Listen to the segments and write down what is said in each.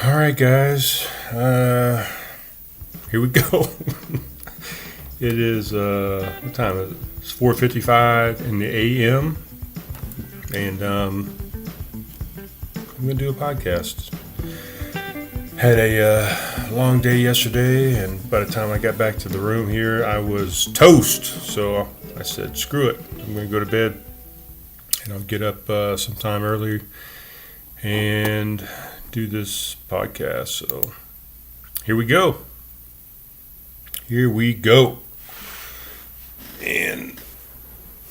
All right, guys. Here we go. It is what time is it? It's 4:55 in the a.m. and I'm gonna do a podcast. Had a long day yesterday, and by the time I got back to the room here, I was toast. So I said, "Screw it! I'm gonna go to bed, and I'll get up sometime early and do this podcast." So here we go. And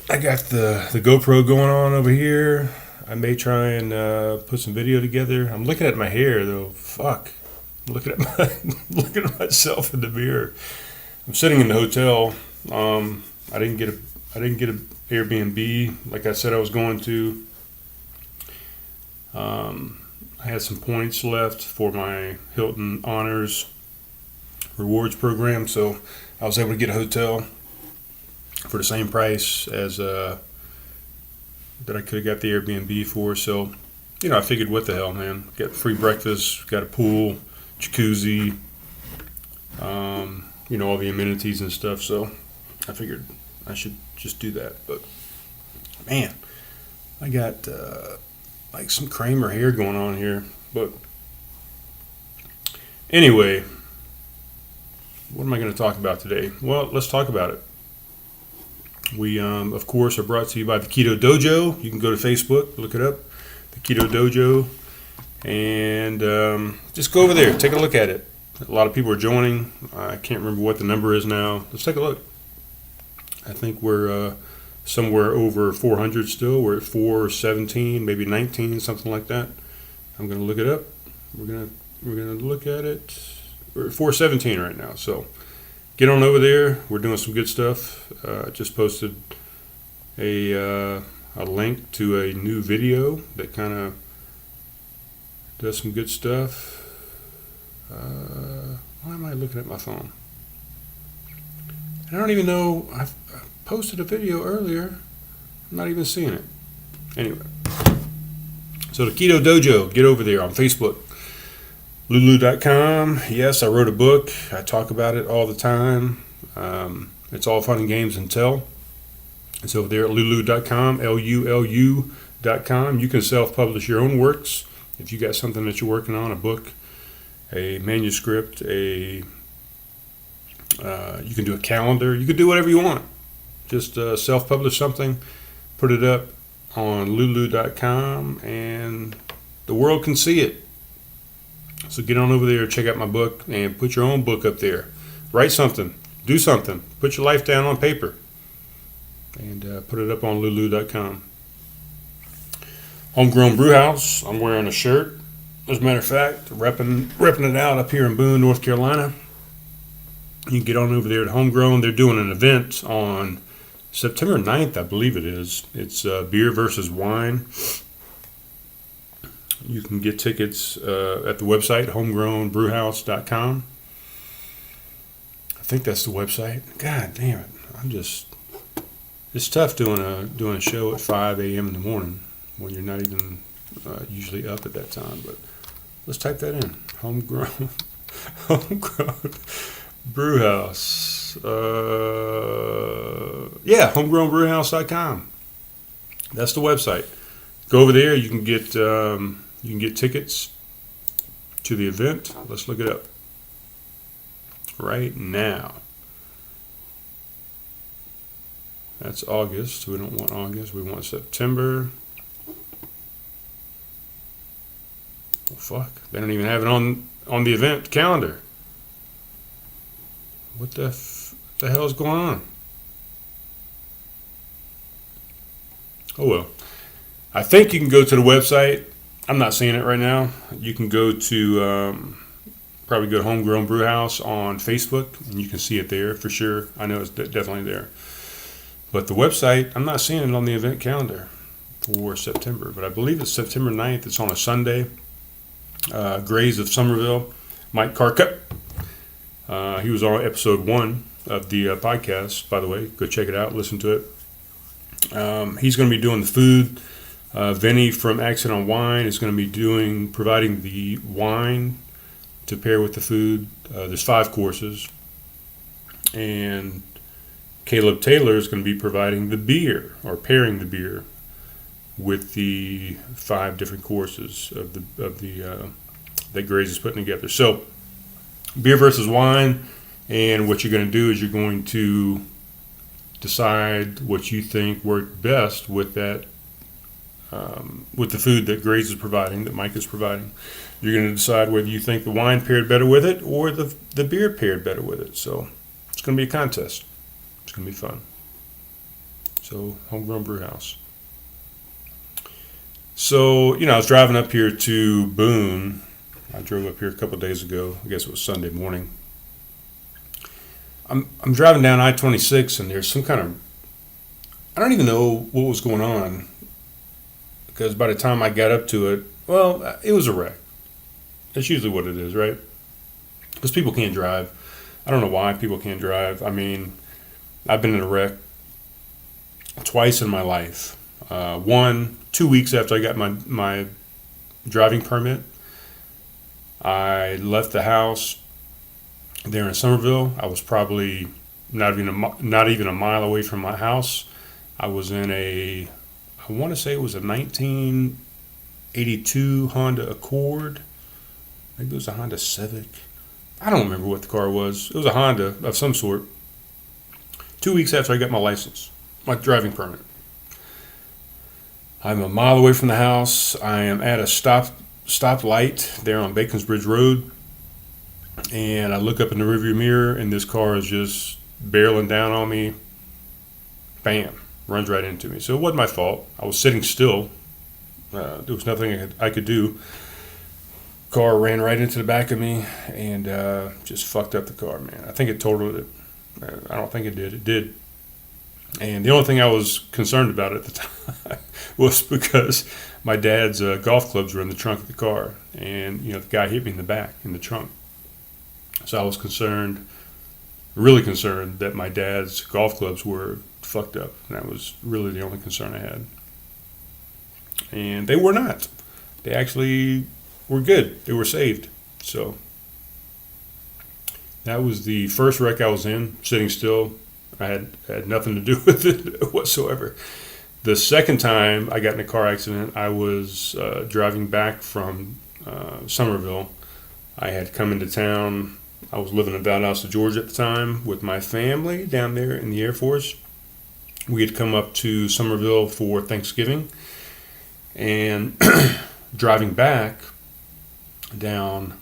I got the GoPro going on over here. I may try and put some video together. I'm looking at my hair though. Fuck. I'm looking at myself in the mirror. I'm sitting in the hotel. I didn't get a Airbnb like I said I was going to. I had some points left for my Hilton Honors rewards program, so I was able to get a hotel for the same price as that I could have got the Airbnb for. So, I figured, what the hell, man? Got free breakfast, got a pool, jacuzzi, all the amenities and stuff. So I figured I should just do that. But man, I got like some Kramer hair going on here. But anyway, what am I going to talk about today? Well, let's talk about it. We, of course, are brought to you by the Keto Dojo. You can go to Facebook, look it up, the Keto Dojo, and just go over there, take a look at it. A lot of people are joining. I can't remember what the number is now. Let's take a look. I think we're somewhere over 400 still. We're at 417, maybe 19, something like that. I'm going to look it up. We're gonna look at it. We're at 417 right now. So get on over there. We're doing some good stuff. Just posted a link to a new video that kind of does some good stuff. Why am I looking at my phone? I don't even know. I posted a video earlier. I'm not even seeing it. Anyway. So the Keto Dojo, get over there on Facebook. Lulu.com. Yes, I wrote a book. I talk about it all the time. It's all fun and games until. It's over there at Lulu.com, Lulu.com. You can self-publish your own works. If you got something that you're working on, a book, a manuscript, you can do a calendar. You can do whatever you want. Just self-publish something, put it up on Lulu.com, and the world can see it. So get on over there, check out my book, and put your own book up there. Write something, do something, put your life down on paper, and put it up on Lulu.com. Homegrown Brew House. I'm wearing a shirt. As a matter of fact, repping it out up here in Boone, North Carolina. You can get on over there at Homegrown. They're doing an event on September 9th, I believe it is. It's beer versus wine. You can get tickets at the website, homegrownbrewhouse.com. I think that's the website. God damn it. It's tough doing a show at 5 a.m. in the morning when you're not even usually up at that time. But let's type that in. Homegrown Brewhouse. Homegrownbrewhouse.com. That's the website. Go over there. You can get tickets to the event. Let's look it up right now. That's August. We don't want August. We want September. Oh, fuck. They don't even have it on the event calendar. What the hell is going on? Oh, well. I think you can go to the website. I'm not seeing it right now. You can go to, probably go to Homegrown Brew House on Facebook, and you can see it there for sure. I know it's definitely there. But the website, I'm not seeing it on the event calendar for September. But I believe it's September 9th. It's on a Sunday. Grays of Somerville, Mike Carcutt. He was on episode 1 of the podcast, by the way. Go check it out, listen to it. He's going to be doing the food Vinny from Accent on Wine is going to be providing the wine to pair with the food. There's 5 courses. And Caleb Taylor is going to be providing the beer, or pairing the beer with the 5 different courses that Gray's is putting together. So, beer versus wine, and what you're going to do is you're going to decide what you think worked best with that, with the food that Gray's is providing, that Mike is providing. You're going to decide whether you think the wine paired better with it or the beer paired better with it. So, it's going to be a contest. It's going to be fun. So, Homegrown Brew House. So, I was driving up here to Boone. I drove up here a couple of days ago. I guess it was Sunday morning. I'm driving down I-26, and there's some kind of, I don't even know what was going on, because by the time I got up to it, well, it was a wreck. That's usually what it is, right? Because people can't drive. I don't know why people can't drive. I mean, I've been in a wreck twice in my life. 2 weeks after I got my driving permit, I left the house there in Somerville. I was probably not even a mile away from my house. I was in I want to say it was a 1982 Honda Accord. Maybe it was a Honda Civic. I don't remember what the car was. It was a Honda of some sort. 2 weeks after I got my license, my driving permit. I'm a mile away from the house. I am at a stoplight there on Bacon's Bridge Road. And I look up in the rearview mirror, and this car is just barreling down on me. Bam. Runs right into me. So it wasn't my fault. I was sitting still. There was nothing I could do. Car ran right into the back of me and just fucked up the car, man. I think it totaled it. I don't think it did. It did. And the only thing I was concerned about at the time was because my dad's golf clubs were in the trunk of the car. And, the guy hit me in the back, in the trunk. So I was really concerned that my dad's golf clubs were fucked up. And that was really the only concern I had. And they were not. They actually were good. They were saved. So that was the first wreck I was in, sitting still. I had nothing to do with it whatsoever. The second time I got in a car accident, I was driving back from Somerville. I had come into town. I was living in Valdosta, Georgia at the time with my family down there in the Air Force. We had come up to Somerville for Thanksgiving. And driving back down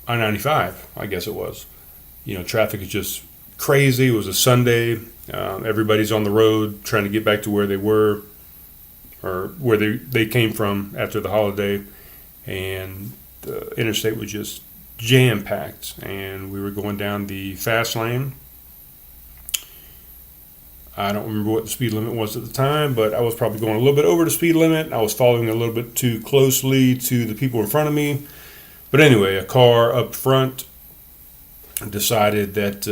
I-95, I guess it was. Traffic is just crazy. It was a Sunday. Everybody's on the road trying to get back to where they were, or where they came from after the holiday. And the interstate was just jam-packed. And we were going down the fast lane. I don't remember what the speed limit was at the time, but I was probably going a little bit over the speed limit. I was following a little bit too closely to the people in front of me. But anyway, a car up front decided that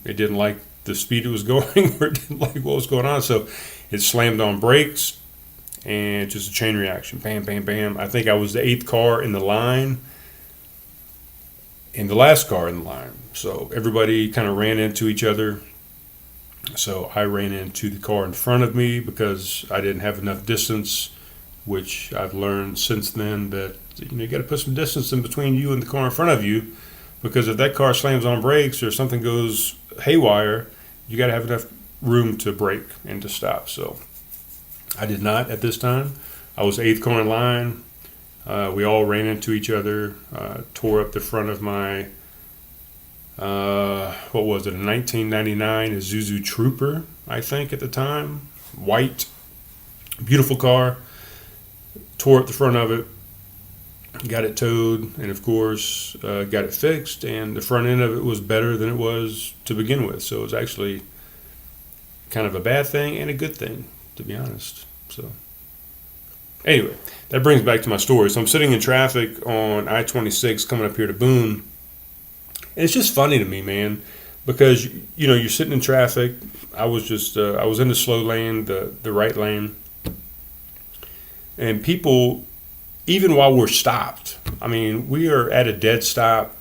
it didn't like the speed it was going, or it didn't like what was going on. So it slammed on brakes, and just a chain reaction. Bam, bam, bam. I think I was the 8th car in the line, and the last car in the line. So everybody kind of ran into each other. So I ran into the car in front of me because I didn't have enough distance, which I've learned since then that you got to put some distance in between you and the car in front of you, because if that car slams on brakes or something goes haywire, you got to have enough room to brake and to stop. So I did not at this time. I was 8th car in line. We all ran into each other, tore up the front of my what was it, a 1999 Isuzu Trooper, I think at the time, white, beautiful car. Tore up the front of it, got it towed, and of course got it fixed, and the front end of it was better than it was to begin with. So it was actually kind of a bad thing and a good thing, to be honest. So anyway, that brings back to my story. So I'm sitting in traffic on I-26 coming up here to Boone. And it's just funny to me, man, because you're sitting in traffic. I was in the slow lane, the right lane, and people, even while we're stopped, I mean, we are at a dead stop.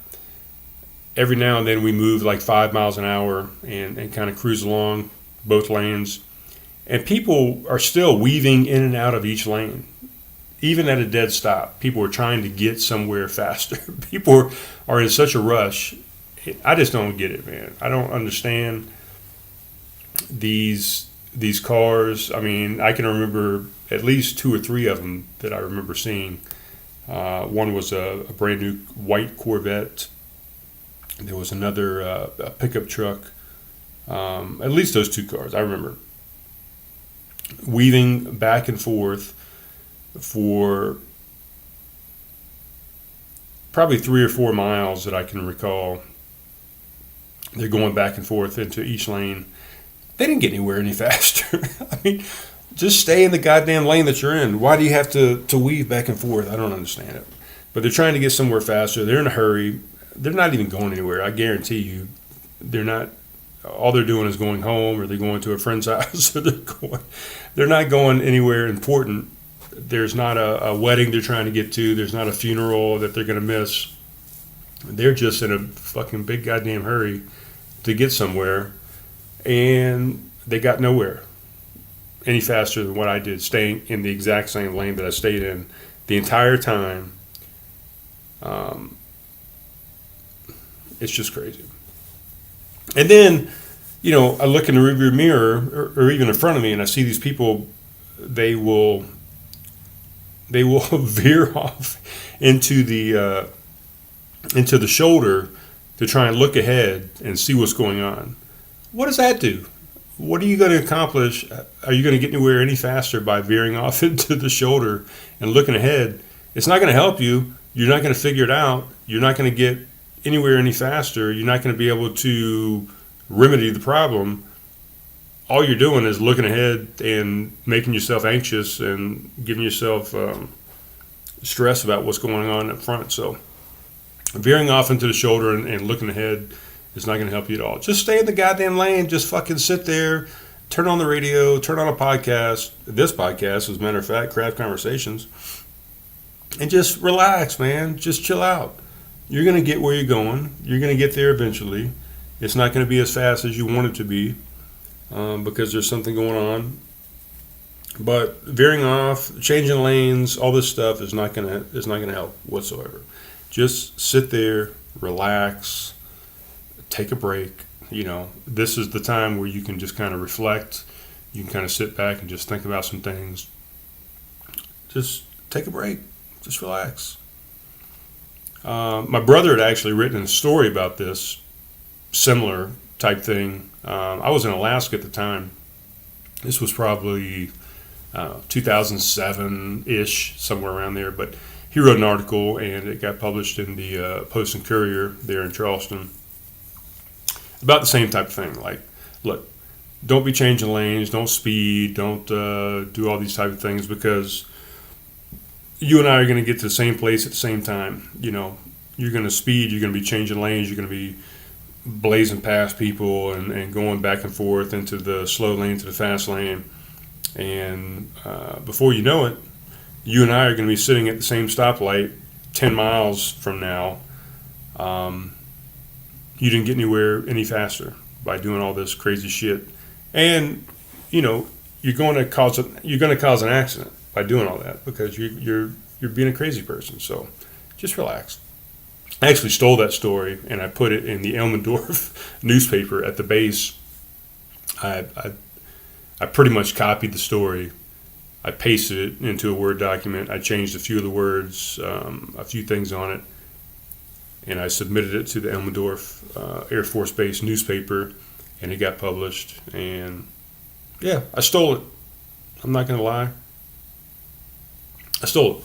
Every now and then we move like 5 miles an hour and kind of cruise along both lanes, and people are still weaving in and out of each lane. Even at a dead stop, people are trying to get somewhere faster. People are in such a rush. I just don't get it, man. I don't understand these cars. I mean, I can remember at least 2 or 3 of them that I remember seeing. One was a brand new white Corvette. There was another a pickup truck. At least those 2 cars I remember weaving back and forth for probably 3 or 4 miles that I can recall. They're going back and forth into each lane. They didn't get anywhere any faster. I mean, just stay in the goddamn lane that you're in. Why do you have to weave back and forth? I don't understand it. But they're trying to get somewhere faster. They're in a hurry. They're not even going anywhere. I guarantee you, they're not. All they're doing is going home, or they're going to a friend's house, or they're not going anywhere important. There's not a wedding they're trying to get to. There's not a funeral that they're going to miss. They're just in a fucking big goddamn hurry to get somewhere, and they got nowhere any faster than what I did, staying in the exact same lane that I stayed in the entire time. It's just crazy. And then, I look in the rearview mirror, or even in front of me, and I see these people. They will veer off into the shoulder to try and look ahead and see what's going on. What does that do? What are you going to accomplish? Are you going to get anywhere any faster by veering off into the shoulder and looking ahead? It's not going to help you. You're not going to figure it out. You're not going to get anywhere any faster. You're not going to be able to remedy the problem. All you're doing is looking ahead and making yourself anxious and giving yourself stress about what's going on up front. So veering off into the shoulder and looking ahead is not going to help you at all. Just stay in the goddamn lane. Just fucking sit there, turn on the radio, turn on a podcast. This podcast, as a matter of fact, Craft Conversations, and just relax, man. Just chill out. You're going to get where you're going. You're going to get there eventually. It's not going to be as fast as you want it to be because there's something going on. But veering off, changing lanes, all this stuff is not going to help whatsoever. Just sit there, relax, take a break. This is the time where you can just kind of reflect. You can kind of sit back and just think about some things. Just take a break. Just relax. My brother had actually written a story about this similar type thing. I was in Alaska at the time. This was probably 2007-ish, somewhere around there. But he wrote an article, and it got published in the Post and Courier there in Charleston about the same type of thing. Like, look, don't be changing lanes, don't speed, don't do all these type of things, because you and I are going to get to the same place at the same time. You're going to speed, you're going to be changing lanes, you're going to be blazing past people and going back and forth into the slow lane to the fast lane. And before you know it, you and I are going to be sitting at the same stoplight 10 miles from now. You didn't get anywhere any faster by doing all this crazy shit. And, you're going to cause an accident by doing all that, because you're being a crazy person. So just relax. I actually stole that story and I put it in the Elmendorf newspaper at the base. I pretty much copied the story. I pasted it into a Word document. I changed a few of the words, a few things on it, and I submitted it to the Elmendorf Air Force Base newspaper, and it got published. And yeah, I stole it. I'm not going to lie. I stole it.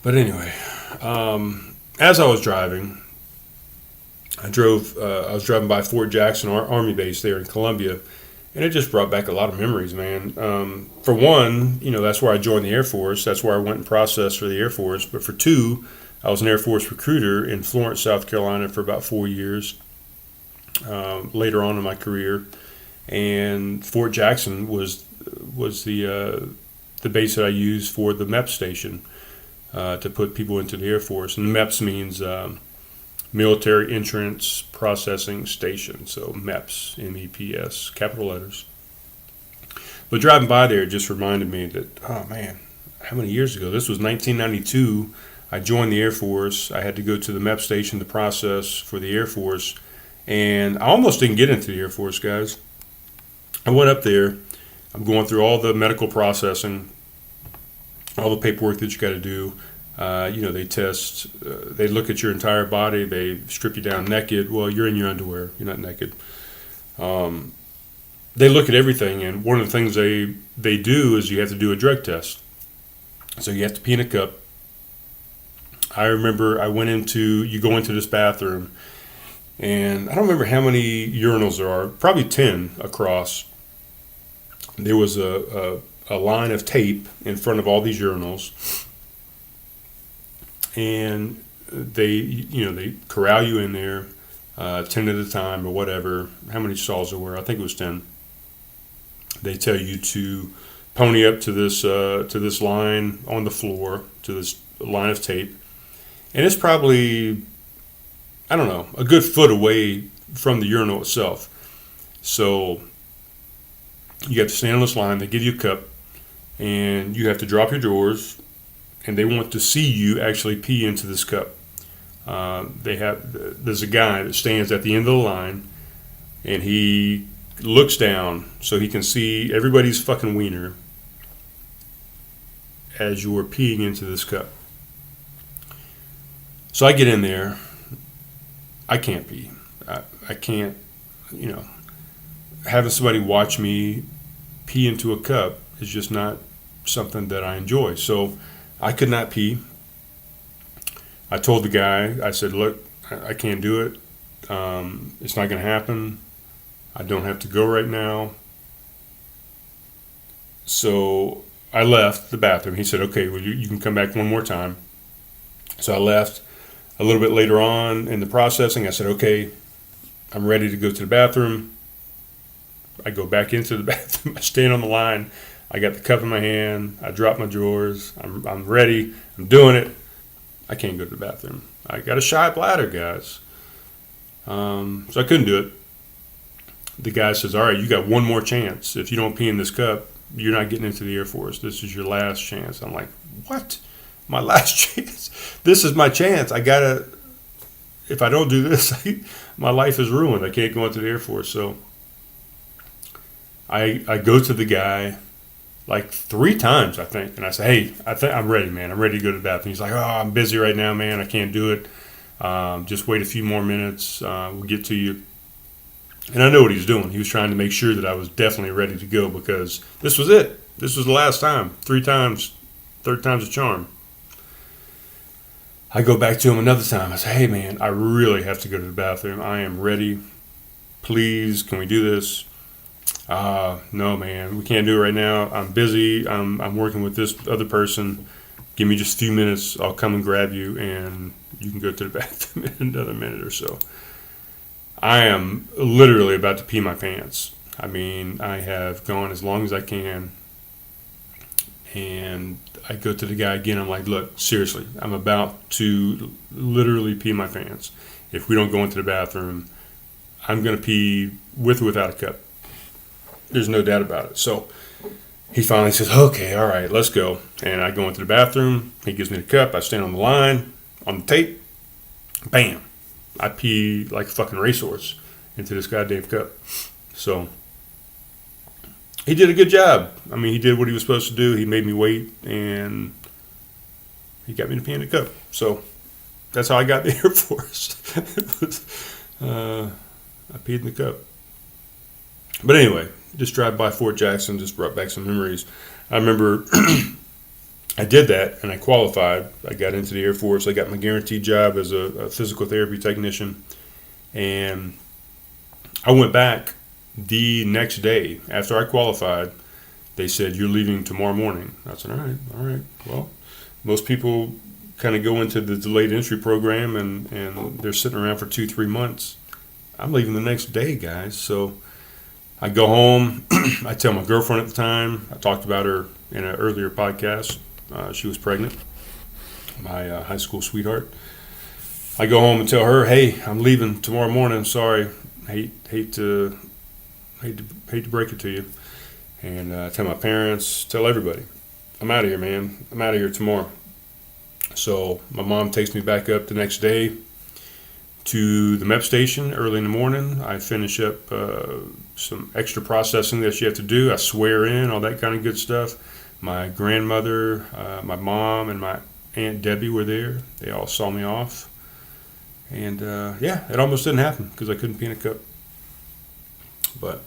But anyway, as I was driving, I was driving by Fort Jackson Army Base there in Columbia, and it just brought back a lot of memories, man. For one, that's where I joined the Air Force. That's where I went and processed for the Air Force. But for two, I was an Air Force recruiter in Florence, South Carolina for about 4 years. later on in my career, and Fort Jackson was the base that I used for the MEP station to put people into the Air Force. And MEPS means Military Entrance Processing Station, so MEPS, MEPS, capital letters. But driving by there just reminded me that, oh man, how many years ago? This was 1992. I joined the Air Force. I had to go to the MEP station to process for the Air Force. And I almost didn't get into the Air Force, guys. I went up there. I'm going through all the medical processing, all the paperwork that you got to do. They test, they look at your entire body. They strip you down naked. Well, you're in your underwear. You're not naked. They look at everything, and one of the things they do is you have to do a drug test. So you have to pee in a cup. I remember you go into this bathroom, and I don't remember how many urinals there are, probably 10 across. There was a line of tape in front of all these urinals, and they corral you in there, 10 at a time or whatever, how many stalls there were. I think it was 10. They tell you to pony up to this line on the floor, to this line of tape, and it's probably, I don't know, a good foot away from the urinal itself. So you have to stand on this line. They give you a cup, and you have to drop your drawers, and they want to see you actually pee into this cup. There's a guy that stands at the end of the line, and he looks down so he can see everybody's fucking wiener as you're peeing into this cup. So I get in there. I can't pee. I can't, having somebody watch me pee into a cup is just not something that I enjoy. So I could not pee. I told the guy, I said, look, I can't do it. It's not going to happen. I don't have to go right now. So I left the bathroom. He said, okay, well, you can come back one more time. So I left. A little bit later on in the processing, I said, okay, I'm ready to go to the bathroom. I go back into the bathroom. I stand on the line. I got the cup in my hand. I drop my drawers. I'm ready. I'm doing it. I can't go to the bathroom. I got a shy bladder, guys. So I couldn't do it. The guy says, all right, you got one more chance. If you don't pee in this cup, you're not getting into the Air Force. This is your last chance. I'm like, what? My last chance? This is my chance. If I don't do this, my life is ruined. I can't go into the Air Force. So I go to the guy like 3 times, I think. And I say, hey, I'm ready, man. I'm ready to go to the bathroom. He's like, oh, I'm busy right now, man. I can't do it. Just wait a few more minutes. We'll get to you. And I know what he was doing. He was trying to make sure that I was definitely ready to go because this was it. This was the last time. 3 times. Third time's a charm. I go back to him another time. I say, hey, man, I really have to go to the bathroom. I am ready. Please, can we do this? No, man, we can't do it right now. I'm busy. I'm working with this other person. Give me just a few minutes. I'll come and grab you, and you can go to the bathroom in another minute or so. I am literally about to pee my pants. I mean, I have gone as long as I can, and I go to the guy again. I'm like, look, seriously, I'm about to literally pee my pants. If we don't go into the bathroom, I'm going to pee with or without a cup. There's no doubt about it. So he finally says, okay, all right, let's go. And I go into the bathroom. He gives me the cup. I stand on the line, on the tape. Bam. I pee like a fucking racehorse into this goddamn cup. So he did a good job. I mean, he did what he was supposed to do. He made me wait, and he got me to pee in the cup. So that's how I got the Air Force. I peed in the cup. But anyway, just drive by Fort Jackson, just brought back some memories. I remember I did that, and I qualified. I got into the Air Force. I got my guaranteed job as a physical therapy technician. And I went back the next day after I qualified. They said, you're leaving tomorrow morning. I said, all right. Well, most people kind of go into the delayed entry program, and they're sitting around for 2-3 months. I'm leaving the next day, guys. So I go home. I tell my girlfriend at the time. I talked about her in an earlier podcast. She was pregnant, my high school sweetheart. I go home and tell her, "Hey, I'm leaving tomorrow morning. Sorry, hate to break it to you." And tell my parents, tell everybody, I'm out of here, man. I'm out of here tomorrow. So my mom takes me back up the next day to the MEP station early in the morning. I finish up some extra processing that you have to do. I swear in, all that kind of good stuff. My grandmother, my mom, and my Aunt Debbie were there. They all saw me off. And yeah, it almost didn't happen because I couldn't pee in a cup. But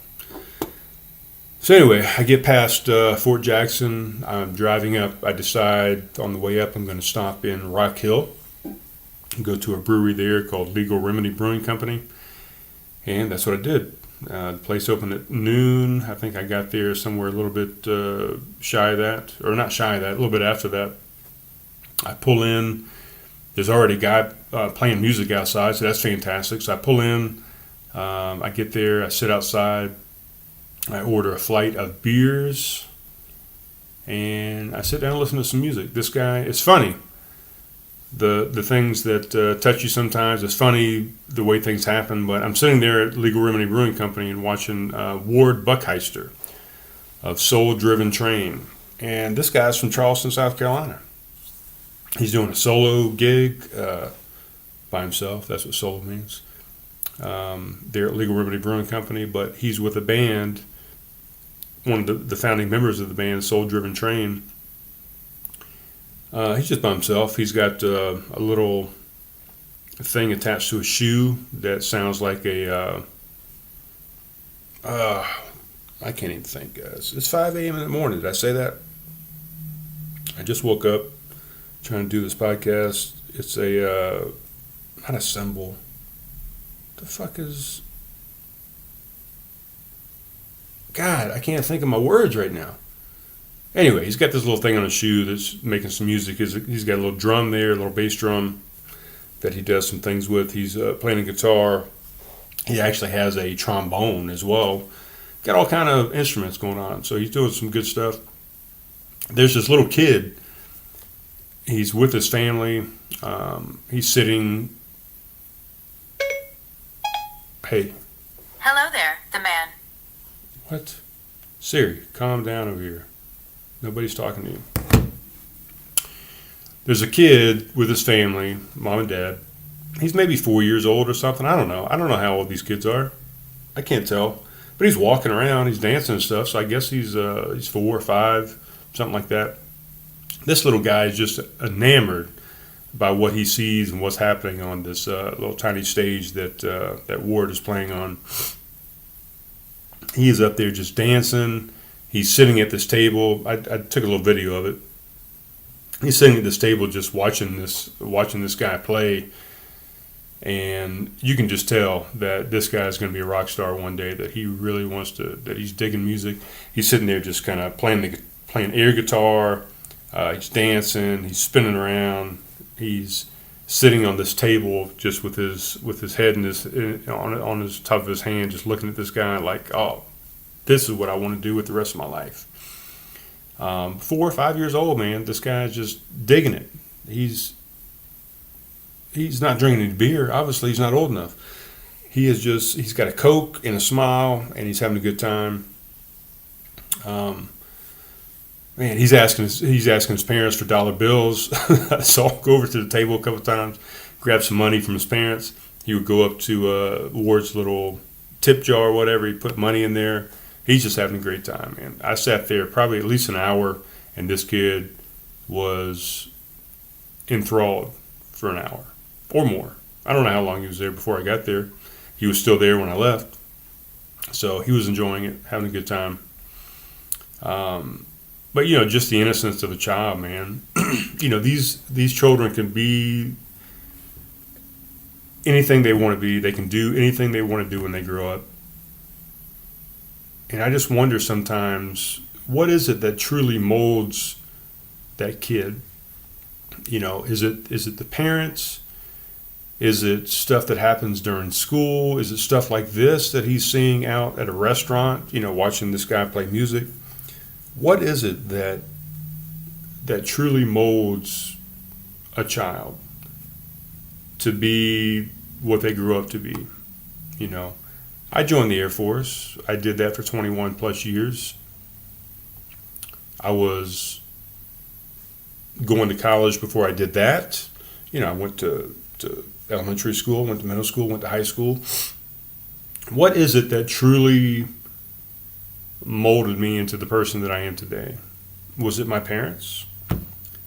so anyway, I get past Fort Jackson. I'm driving up. I decide on the way up I'm going to stop in Rock Hill and go to a brewery there called Legal Remedy Brewing Company. And that's what I did. The place opened at noon. I think I got there somewhere a little bit shy of that, or not shy of that, a little bit after that. I pull in. There's already a guy playing music outside, so that's fantastic. So I pull in. I get there. I sit outside. I order a flight of beers, and I sit down and listen to some music. This guy, it's funny, the things that touch you sometimes. It's funny the way things happen, but I'm sitting there at Legal Remedy Brewing Company and watching Ward Buckheister of Soul Driven Train, and this guy's from Charleston, South Carolina. He's doing a solo gig by himself. That's what solo means. They're at Legal Remedy Brewing Company, but he's with a band. One of the founding members of the band, Soul Driven Train. He's just by himself. He's got a little thing attached to a shoe that sounds like a I can't even think, guys. It's 5 a.m. in the morning. Did I say that? I just woke up trying to do this podcast. It's a not a cymbal. The fuck is... God, I can't think of my words right now. Anyway, he's got this little thing on his shoe that's making some music. He's got a little drum there, a little bass drum that he does some things with. He's playing a guitar. He actually has a trombone as well. Got all kind of instruments going on. So he's doing some good stuff. There's this little kid. He's with his family. He's sitting... Hey. Hello there, the man. What? Siri, calm down over here. Nobody's talking to you. There's a kid with his family, mom and dad. He's maybe 4 years old or something. I don't know. I don't know how old these kids are. I can't tell. But he's walking around. He's dancing and stuff. So I guess he's 4 or 5, something like that. This little guy is just enamored by what he sees and what's happening on this little tiny stage that Ward is playing on. He is up there just dancing. He's sitting at this table. I took a little video of it. He's sitting at this table just watching this guy play, and you can just tell that this guy is going to be a rock star one day. That he really wants to. That he's digging music. He's sitting there just kind of playing air guitar. He's dancing. He's spinning around. He's sitting on this table just with his head on his top of his hand, just looking at this guy like, oh, this is what I want to do with the rest of my life. 4 or 5 years old, man. This guy's just digging it. He's not drinking any beer. Obviously, he's not old enough. He's got a Coke and a smile, and he's having a good time. Man, he's asking his parents for dollar bills. So I'll go over to the table a couple of times, grab some money from his parents. He would go up to Ward's little tip jar or whatever. He'd put money in there. He's just having a great time, man. I sat there probably at least an hour, and this kid was enthralled for an hour or more. I don't know how long he was there before I got there. He was still there when I left. So he was enjoying it, having a good time. But, just the innocence of a child, man. These children can be anything they want to be. They can do anything they want to do when they grow up. And I just wonder sometimes, what is it that truly molds that kid? Is it the parents? Is it stuff that happens during school? Is it stuff like this that he's seeing out at a restaurant, watching this guy play music? What is it that truly molds a child to be what they grew up to be? I joined the Air Force. I did that for 21 plus years. I was going to college before I did that. I went to elementary school, went to middle school, went to high school. What is it that truly molded me into the person that I am today? Was it my parents?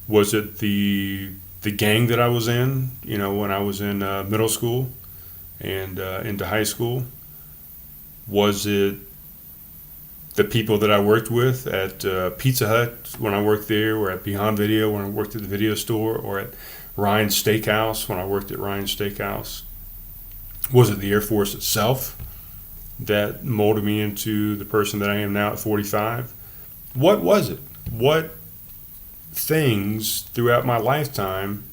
Was it the gang that I was in, when I was in middle school and into high school? Was it the people that I worked with at Pizza Hut when I worked there, or at Beyond Video when I worked at the video store, or at Ryan's Steakhouse when I worked at Ryan's Steakhouse? Was it the Air Force itself that molded me into the person that I am now at 45? What was it? What things throughout my lifetime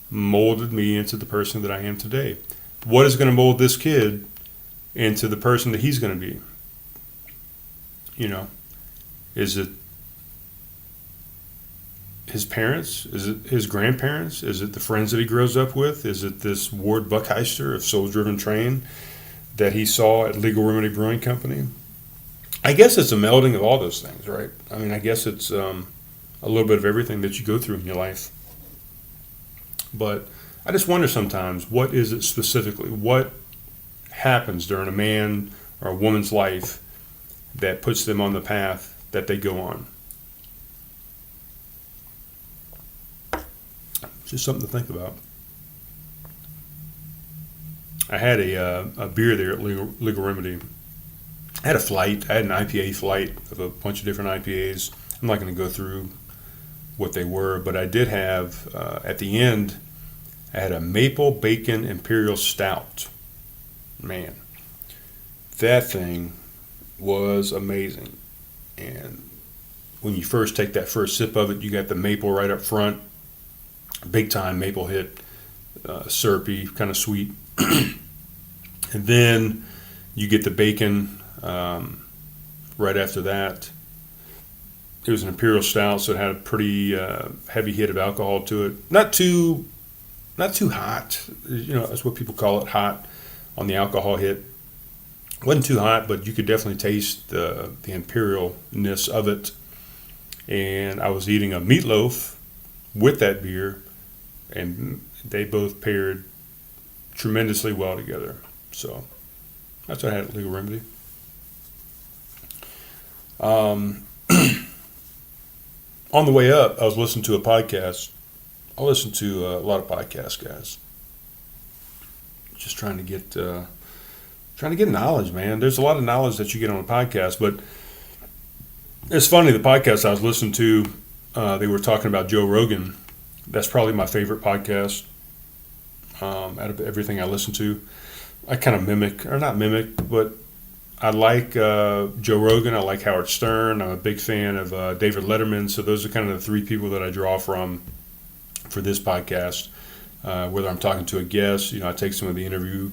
molded me into the person that I am today? What is going to mold this kid into the person that he's going to be? Is it his parents? Is it his grandparents? Is it the friends that he grows up with? Is it this Ward Buckheister of Soul Driven Train that he saw at Legal Remedy Brewing Company? I guess it's a melding of all those things, right? I guess it's a little bit of everything that you go through in your life. But I just wonder sometimes, what is it specifically? What happens during a man or a woman's life that puts them on the path that they go on? Just something to think about. I had a beer there at Legal Remedy. I had a flight. I had an IPA flight of a bunch of different IPAs. I'm not going to go through what they were, but I did have, at the end, I had a Maple Bacon Imperial Stout. Man, that thing was amazing. And when you first take that first sip of it, you got the maple right up front. Big time maple hit, syrupy, kind of sweet. And then you get the bacon right after that. It was an Imperial Stout, so it had a pretty heavy hit of alcohol to it. Not too hot. That's what people call it, hot on the alcohol hit. Wasn't too hot, but you could definitely taste the imperialness of it. And I was eating a meatloaf with that beer, and they both paired tremendously well together. So that's what I had at Legal Remedy. On the way up, I was listening to a podcast. I listen to a lot of podcasts, guys. Just trying to get knowledge, man. There's a lot of knowledge that you get on a podcast, but it's funny. The podcast I was listening to, they were talking about Joe Rogan. That's probably my favorite podcast out of everything I listen to. I kind of not mimic, but I like Joe Rogan. I like Howard Stern. I'm a big fan of David Letterman. So those are kind of the three people that I draw from for this podcast. Whether I'm talking to a guest, I take some of the interview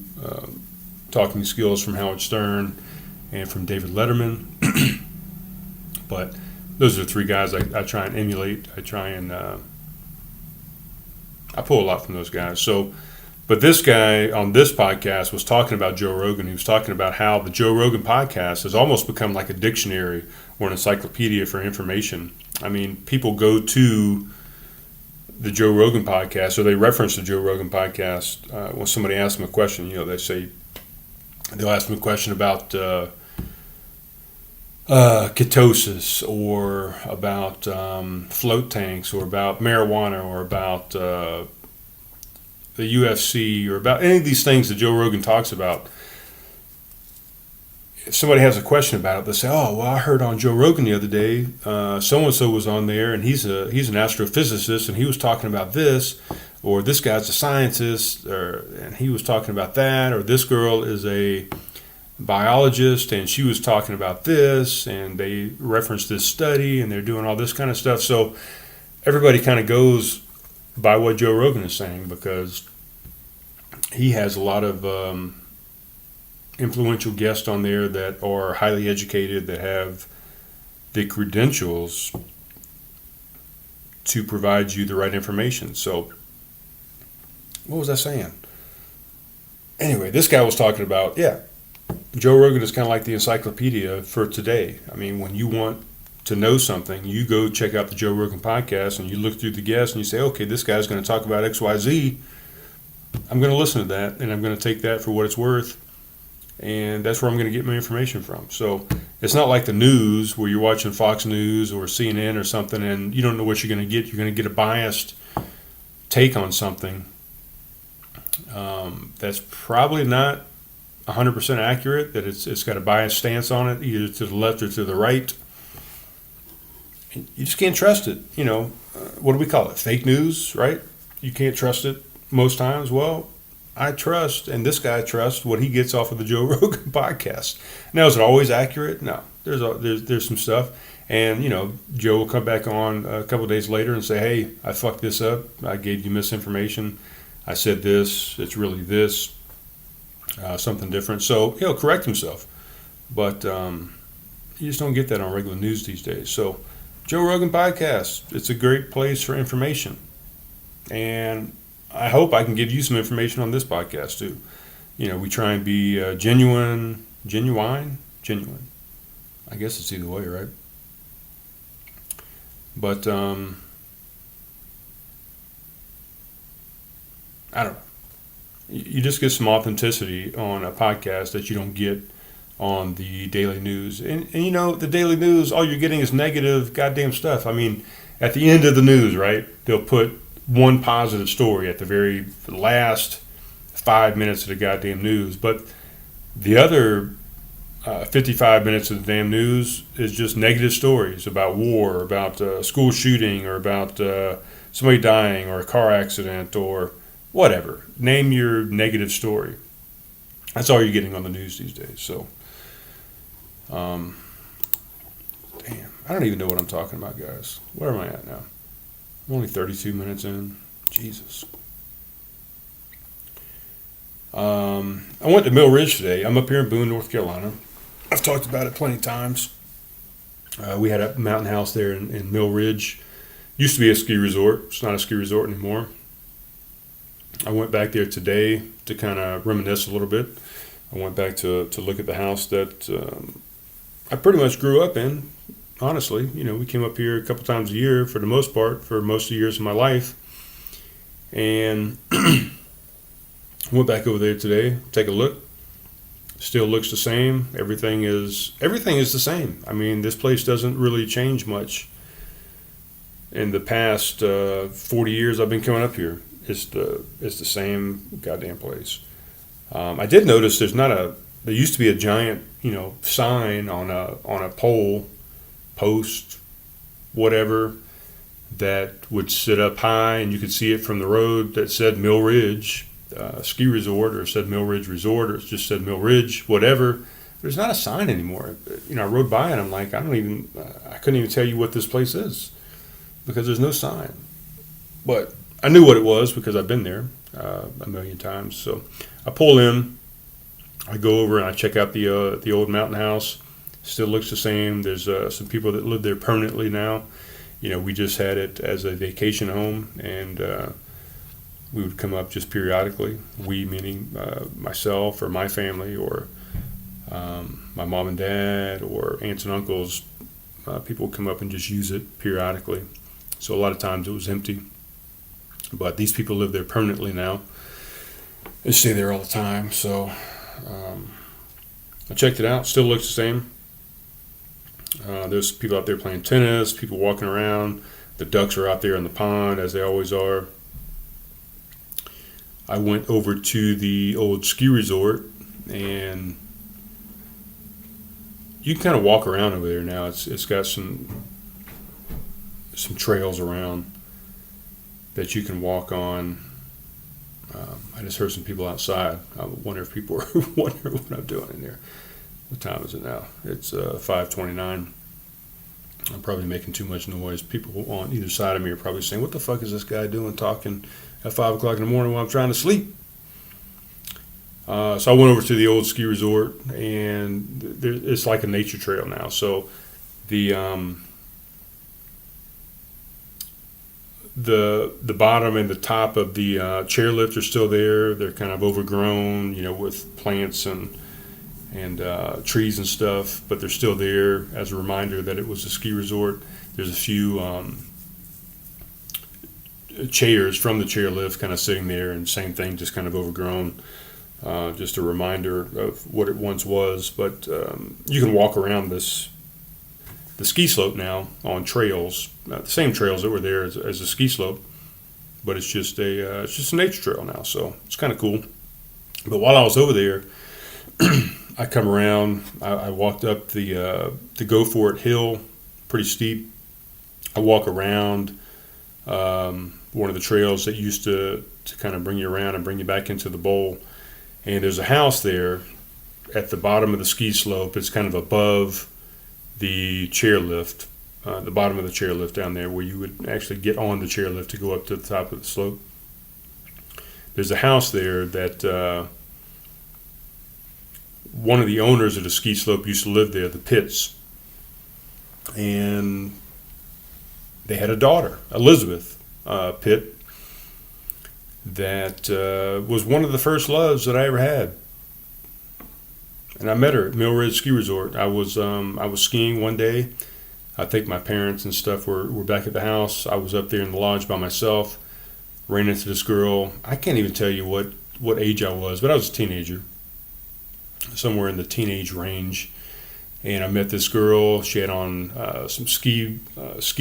talking skills from Howard Stern and from David Letterman. But those are the three guys I try and emulate. I try and I pull a lot from those guys. So, but this guy on this podcast was talking about Joe Rogan. He was talking about how the Joe Rogan podcast has almost become like a dictionary or an encyclopedia for information. I mean, people go to the Joe Rogan podcast, or they reference the Joe Rogan podcast when somebody asks them a question. They'll ask them a question about ketosis, or about float tanks, or about marijuana, or about the UFC, or about any of these things that Joe Rogan talks about. If somebody has a question about it, they say, "Oh, well, I heard on Joe Rogan the other day, so and so was on there, and he's an astrophysicist, and he was talking about this, or this guy's a scientist, and he was talking about that, or this girl is a biologist, and she was talking about this, and they referenced this study, and they're doing all this kind of stuff." So everybody kind of goes by what Joe Rogan is saying, because he has a lot of influential guests on there that are highly educated, that have the credentials to provide you the right information. So, what was I saying? Anyway, this guy was talking about, Joe Rogan is kind of like the encyclopedia for today. I mean, when you want to know something, you go check out the Joe Rogan podcast and you look through the guests and you say, okay, this guy's going to talk about XYZ. I'm going to listen to that and I'm going to take that for what it's worth. And that's where I'm going to get my information from. So it's not like the news where you're watching Fox News or CNN or something and you don't know what you're going to get. You're going to get a biased take on something that's probably not 100% accurate, that it's got a biased stance on it, either to the left or to the right. You just can't trust it. What do we call it? Fake news, right? You can't trust it most times. Well, I trust, and this guy trusts what he gets off of the Joe Rogan podcast. Now, is it always accurate? No. There's some stuff. And, Joe will come back on a couple of days later and say, hey, I fucked this up. I gave you misinformation. I said this. It's really this. Something different. So he'll correct himself. But you just don't get that on regular news these days. So Joe Rogan podcast, it's a great place for information. And I hope I can give you some information on this podcast too. We try and be genuine. I guess it's either way, right? But I don't know. You just get some authenticity on a podcast that you don't get on the daily news. And the daily news, all you're getting is negative goddamn stuff. I mean, at the end of the news, right, they'll put one positive story at the very last 5 minutes of the goddamn news. But the other 55 minutes of the damn news is just negative stories about war, about school shooting, or about somebody dying, or a car accident, or whatever. Name your negative story. That's all you're getting on the news these days. So, damn, I don't even know what I'm talking about, guys. Where am I at now? I'm only 32 minutes in. Jesus. I went to Mill Ridge today. I'm up here in Boone, North Carolina. I've talked about it plenty of times. We had a mountain house there in Mill Ridge. Used to be a ski resort. It's not a ski resort anymore. I went back there today to kind of reminisce a little bit. I went back to look at the house that I pretty much grew up in, honestly. We came up here a couple times a year for the most part, for most of the years of my life. And went back over there today, take a look. Still looks the same. Everything is the same. I mean, this place doesn't really change much. In the past 40 years I've been coming up here, it's the same goddamn place. I did notice there used to be a giant, sign on a pole, post, whatever, that would sit up high and you could see it from the road that said Mill Ridge Ski Resort, or said Mill Ridge Resort, or it just said Mill Ridge, whatever. There's not a sign anymore. I rode by and I'm like, I couldn't even tell you what this place is because there's no sign. But I knew what it was because I've been there a million times. So I pull in, I go over and I check out the old mountain house. Still looks the same. There's some people that live there permanently now. We just had it as a vacation home, and we would come up just periodically. We meaning myself or my family or my mom and dad or aunts and uncles. People would come up and just use it periodically. So a lot of times it was empty. But these people live there permanently now. They stay there all the time. So I checked it out. Still looks the same. There's people out there playing tennis, people walking around. The ducks are out there in the pond, as they always are. I went over to the old ski resort, and you can kind of walk around over there now. It's got some trails around that you can walk on. I just heard some people outside. I wonder if people are wondering what I'm doing in there. What time is it now? It's 5:29. I'm probably making too much noise. People on either side of me are probably saying, what the fuck is this guy doing talking at 5 o'clock in the morning while I'm trying to sleep? So I went over to the old ski resort, and it's like a nature trail now. So the the bottom and the top of the chairlift are still there. They're kind of overgrown, with plants and trees and stuff, but they're still there as a reminder that it was a ski resort. There's a few chairs from the chairlift kind of sitting there, and same thing, just kind of overgrown. Just a reminder of what it once was. But you can walk around the ski slope now on trails, the same trails that were there as the ski slope, but it's just a nature trail now. So it's kind of cool. But while I was over there, I come around. I walked up the Go For It hill, pretty steep. I walk around one of the trails that used to kind of bring you around and bring you back into the bowl. And there's a house there at the bottom of the ski slope. It's kind of above the chairlift, the bottom of the chairlift down there, where you would actually get on the chairlift to go up to the top of the slope. There's a house there that one of the owners of the ski slope used to live there, the Pitts. And they had a daughter, Elizabeth Pitt, that was one of the first loves that I ever had. And I met her at Mill Ridge Ski Resort. I was skiing one day. I think my parents and stuff were back at the house. I was up there in the lodge by myself. Ran into this girl. I can't even tell you what age I was, but I was a teenager, somewhere in the teenage range. And I met this girl. She had on some ski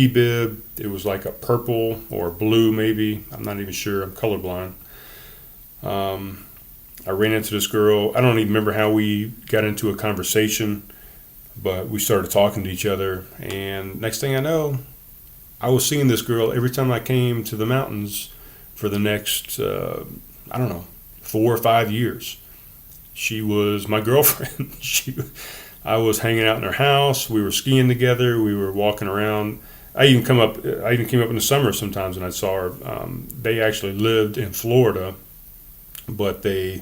bib. It was like a purple or blue, maybe. I'm not even sure. I'm colorblind. I ran into this girl. I don't even remember how we got into a conversation, but we started talking to each other. And next thing I know, I was seeing this girl every time I came to the mountains for the next, 4 or 5 years. She was my girlfriend. I was hanging out in her house. We were skiing together. We were walking around. I even came up in the summer sometimes, and I saw her. They actually lived in Florida, but they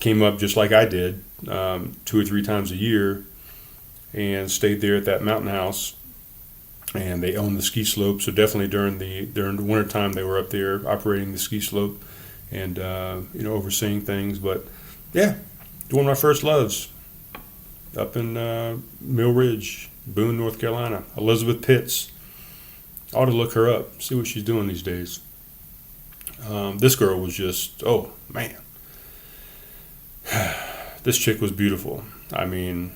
came up just like I did, 2 or 3 times a year, and stayed there at that mountain house. And they owned the ski slope, so definitely during the winter time they were up there operating the ski slope and overseeing things. But yeah, one of my first loves. Up in Mill Ridge, Boone, North Carolina. Elizabeth Pitts. I ought to look her up, see what she's doing these days. This girl was just, oh, man. This chick was beautiful. I mean,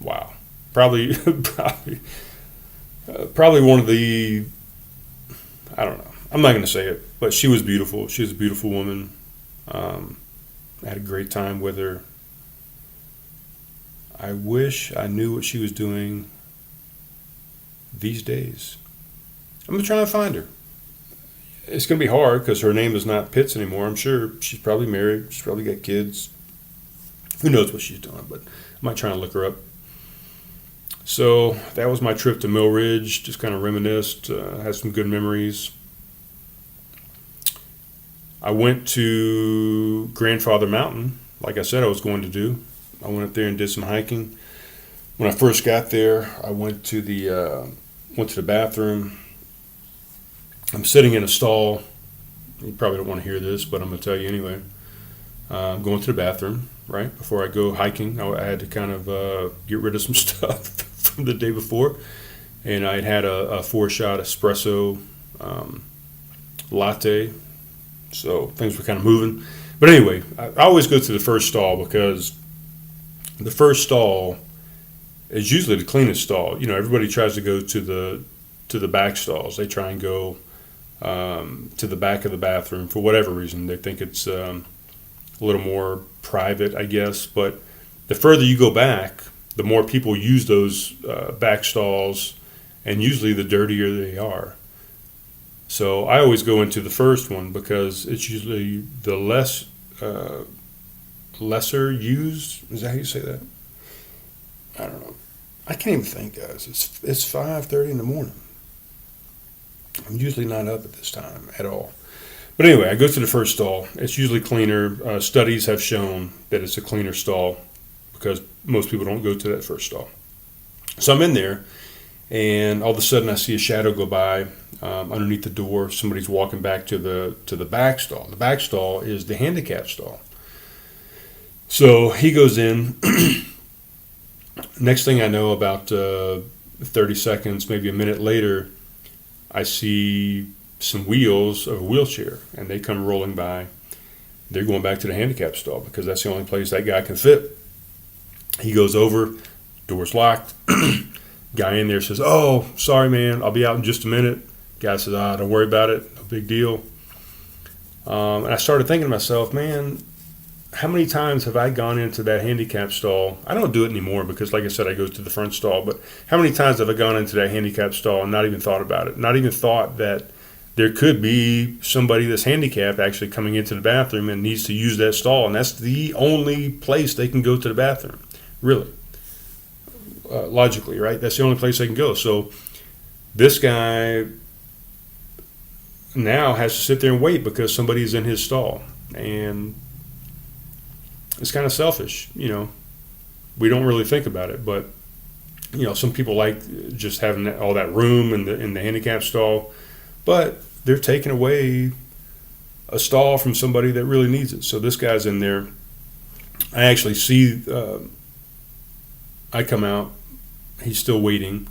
wow. Probably one of the, I don't know. I'm not going to say it, but she was beautiful. She was a beautiful woman. I had a great time with her. I wish I knew what she was doing these days. I'm going to try and find her. It's going to be hard because her name is not Pitts anymore. I'm sure she's probably married. She's probably got kids. Who knows what she's doing, but I might try and look her up. So that was my trip to Mill Ridge. Just kind of reminisced, had some good memories. I went to Grandfather Mountain, like I said I was going to do. I went up there and did some hiking. When I first got there, I went to the bathroom. I'm sitting in a stall. You probably don't want to hear this, but I'm going to tell you anyway. I'm going to the bathroom, right? Before I go hiking, I had to kind of get rid of some stuff from the day before. And I had a 4-shot espresso latte. So things were kind of moving. But anyway, I always go to the first stall because the first stall is usually the cleanest stall. Everybody tries to go to the back stalls. They try and go to the back of the bathroom for whatever reason. They think it's a little more private, I guess. But the further you go back, the more people use those back stalls, and usually the dirtier they are. So I always go into the first one because it's usually the lesser used. Is that how you say that? I don't know. I can't even think, guys. It's 5:30 in the morning. I'm usually not up at this time at all. But anyway, I go to the first stall. It's usually cleaner. Studies have shown that it's a cleaner stall because most people don't go to that first stall. So I'm in there, and all of a sudden I see a shadow go by underneath the door. Somebody's walking back to the back stall. The back stall is the handicap stall. So he goes in. Next thing I know, about 30 seconds, maybe a minute later, I see some wheels of a wheelchair, and they come rolling by. They're going back to the handicap stall because that's the only place that guy can fit. He goes over, door's locked. Guy in there says, "Oh, sorry, man, I'll be out in just a minute." Guy says, "Don't worry about it, no big deal." And I started thinking to myself, man, how many times have I gone into that handicap stall? I don't do it anymore because, like I said, I go to the front stall. But how many times have I gone into that handicap stall and not even thought about it? Not even thought that there could be somebody that's handicapped actually coming into the bathroom and needs to use that stall. And that's the only place they can go to the bathroom, really. Logically, right? That's the only place they can go. So this guy now has to sit there and wait because somebody's in his stall. And it's kind of selfish, We don't really think about it, but some people like just having all that room in the handicap stall, but they're taking away a stall from somebody that really needs it. So this guy's in there. I actually see. I come out. He's still waiting.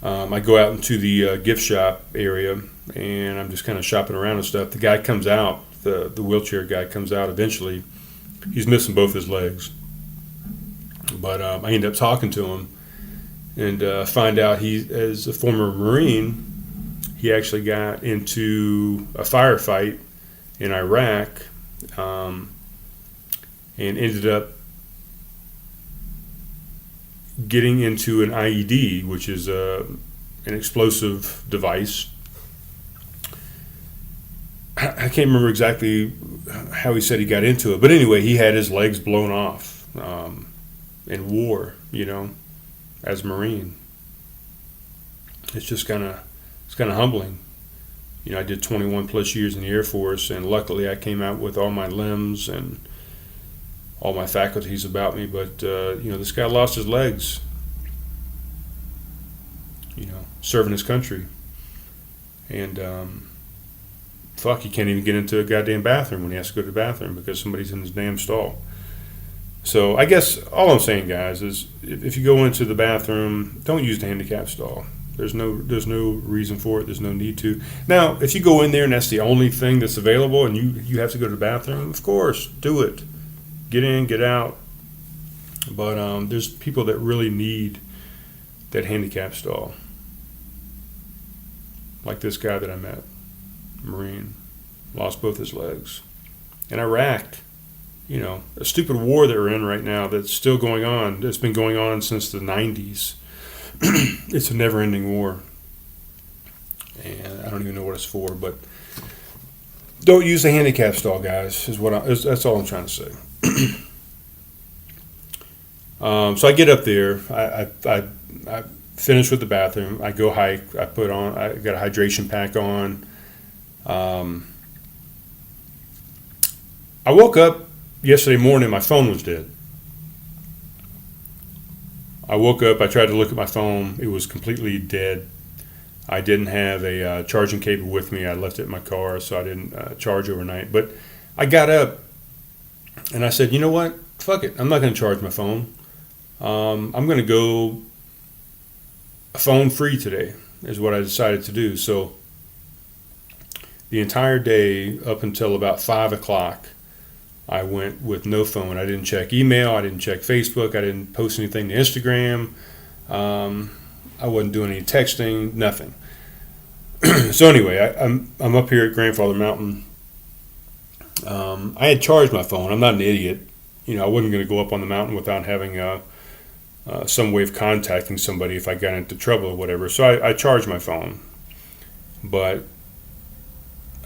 I go out into the gift shop area, and I'm just kind of shopping around and stuff. The guy comes out. The wheelchair guy comes out eventually. He's missing both his legs. But I end up talking to him and find out he, as a former Marine, he actually got into a firefight in Iraq and ended up getting into an IED, which is an explosive device. I can't remember exactly how he said he got into it, but anyway, he had his legs blown off in war, as a Marine. It's just kind of humbling. I did 21 plus years in the Air Force, and luckily I came out with all my limbs and all my faculties about me, but this guy lost his legs, serving his country, and he can't even get into a goddamn bathroom when he has to go to the bathroom because somebody's in his damn stall. So I guess all I'm saying, guys, is if you go into the bathroom, don't use the handicap stall. There's no reason for it. There's no need to. Now, if you go in there and that's the only thing that's available and you have to go to the bathroom, of course, do it. Get in, get out. But there's people that really need that handicap stall. Like this guy that I met, Marine, lost both his legs. In Iraq, a stupid war that we're in right now that's still going on. It's been going on since the 90s. It's a never-ending war. And I don't even know what it's for, but don't use the handicap stall, guys, that's all I'm trying to say. So I get up there. I finish with the bathroom. I go hike. I got a hydration pack on. I woke up yesterday morning. My phone was dead. I woke up. I tried to look at my phone. It was completely dead. I didn't have a charging cable with me. I left it in my car, so I didn't charge overnight. But I got up and I said, you know what? Fuck it. I'm not going to charge my phone. I'm going to go phone free today is what I decided to do. So the entire day up until about 5 o'clock, I went with no phone. I didn't check email. I didn't check Facebook. I didn't post anything to Instagram. I wasn't doing any texting, nothing. So anyway, I'm up here at Grandfather Mountain. I had charged my phone. I'm not an idiot. I wasn't going to go up on the mountain without having some way of contacting somebody if I got into trouble or whatever. So I charged my phone. But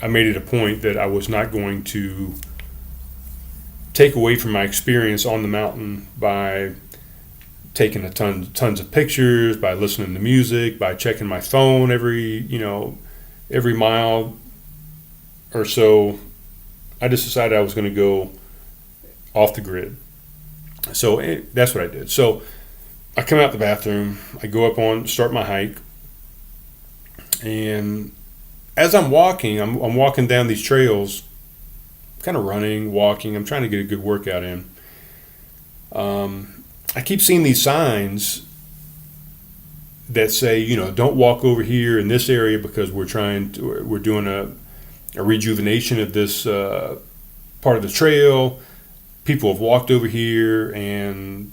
I made it a point that I was not going to take away from my experience on the mountain by taking tons of pictures, by listening to music, by checking my phone every mile or so, I just decided I was going to go off the grid. So that's what I did. So I come out the bathroom, I go up start my hike, and as I'm walking, I'm walking down these trails, kind of running, walking. I'm trying to get a good workout in. I keep seeing these signs that say, don't walk over here in this area because we're doing a rejuvenation of this part of the trail. People have walked over here and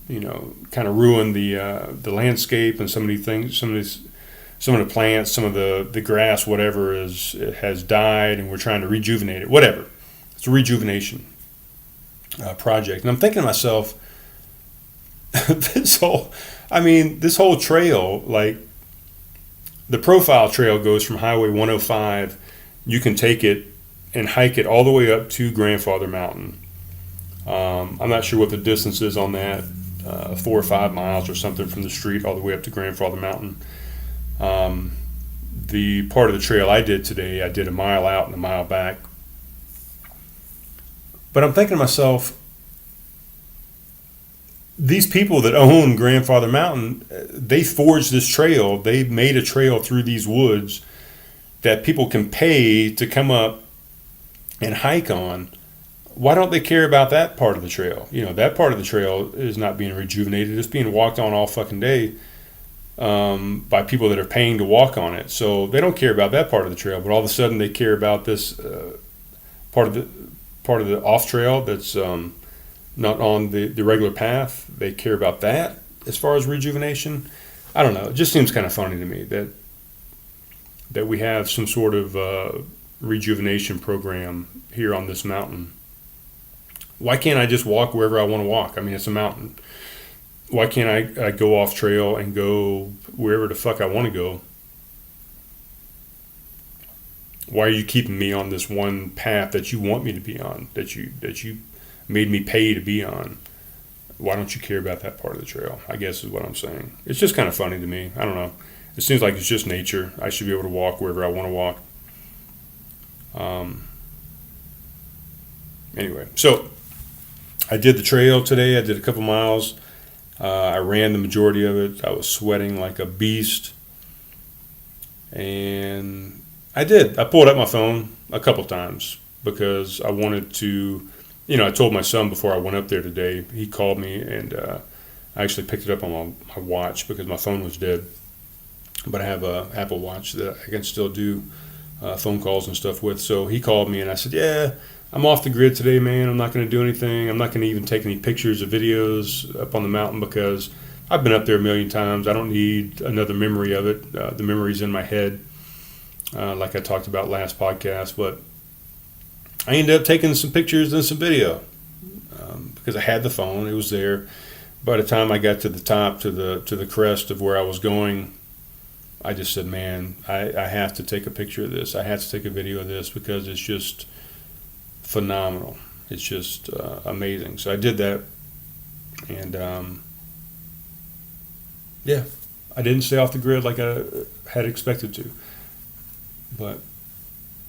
kind of ruined the landscape and some of these things, some of the plants, some of the grass, whatever has died, and we're trying to rejuvenate it. Whatever, it's a rejuvenation project. And I'm thinking to myself, this whole trail, like the profile trail goes from Highway 105. You can take it and hike it all the way up to Grandfather Mountain. I'm not sure what the distance is on that, 4 or 5 miles or something from the street all the way up to Grandfather Mountain. The part of the trail I did today, I did a mile out and a mile back. But I'm thinking to myself, these people that own Grandfather Mountain, they forged this trail. They made a trail through these woods that people can pay to come up and hike on. Why don't they care about that part of the trail? That part of the trail is not being rejuvenated. It's being walked on all fucking day by people that are paying to walk on it. So they don't care about that part of the trail, but all of a sudden they care about this part of the off trail that's not on the regular path. They care about that as far as rejuvenation. I don't know. It just seems kind of funny to me that we have some sort of rejuvenation program here on this mountain. Why can't I just walk wherever I want to walk? I mean, it's a mountain. Why can't I go off trail and go wherever the fuck I want to go? Why are you keeping me on this one path that you want me to be on, that you made me pay to be on? Why don't you care about that part of the trail? I guess is what I'm saying. It's just kind of funny to me. I don't know. It seems like it's just nature. I should be able to walk wherever I want to walk. Anyway, so I did the trail today. I did a couple miles. I ran the majority of it. I was sweating like a beast. And I pulled up my phone a couple times because I wanted to, I told my son before I went up there today, he called me, and I actually picked it up on my watch because my phone was dead. But I have a Apple Watch that I can still do phone calls and stuff with. So he called me and I said, yeah, I'm off the grid today, man. I'm not going to do anything. I'm not going to even take any pictures or videos up on the mountain because I've been up there a million times. I don't need another memory of it. The memory's in my head, like I talked about last podcast. But I ended up taking some pictures and some video because I had the phone. It was there. By the time I got to the top, to the crest of where I was going, I just said, man, I have to take a picture of this. I have to take a video of this because it's just phenomenal. It's just amazing. So I did that, and yeah, I didn't stay off the grid like I had expected to, but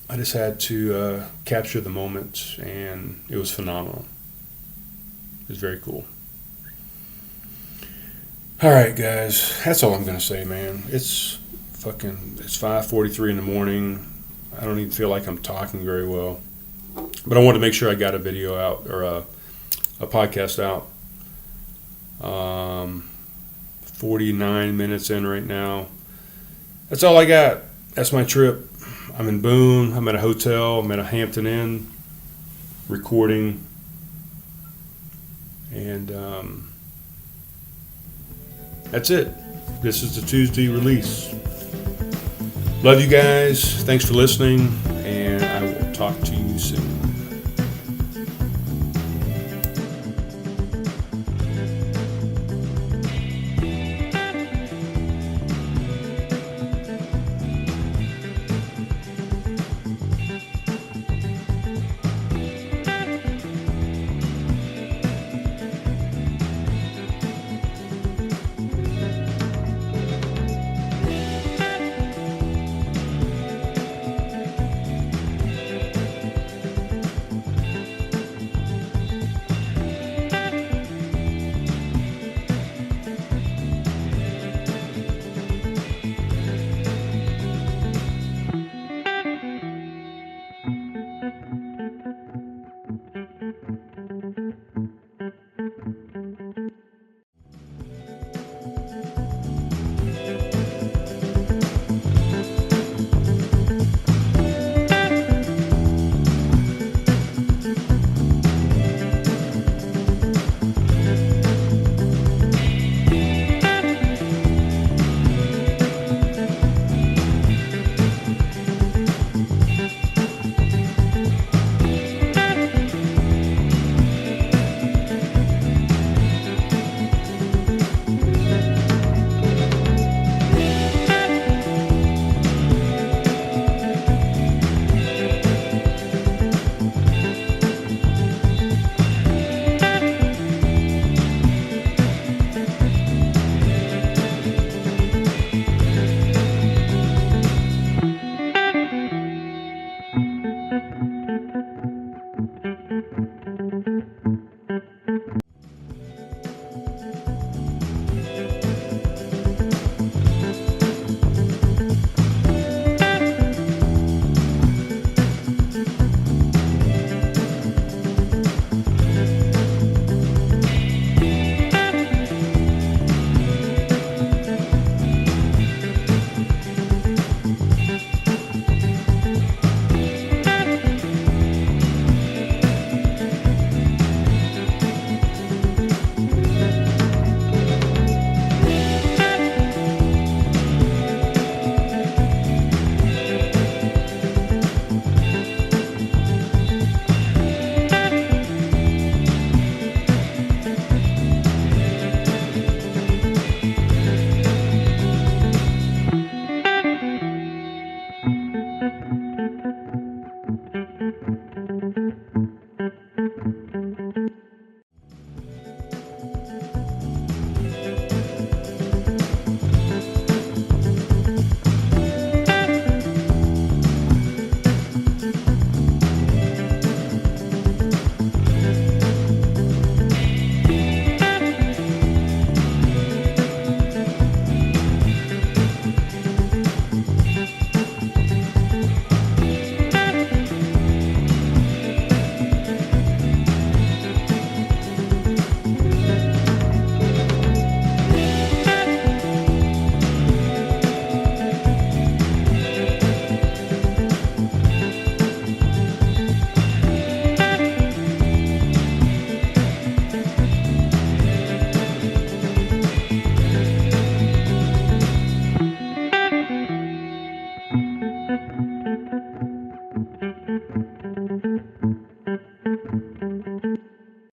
I just had to capture the moment, and it was phenomenal. It was very cool. All right, guys, that's all I'm gonna say, man. It's 5:43 in the morning. I don't even feel like I'm talking very well. But I wanted to make sure I got a video out, or a podcast out. 49 minutes in right now. That's all I got. That's my trip. I'm in Boone. I'm at a hotel. I'm at a Hampton Inn recording. And that's it. This is the Tuesday release. Love you guys. Thanks for listening.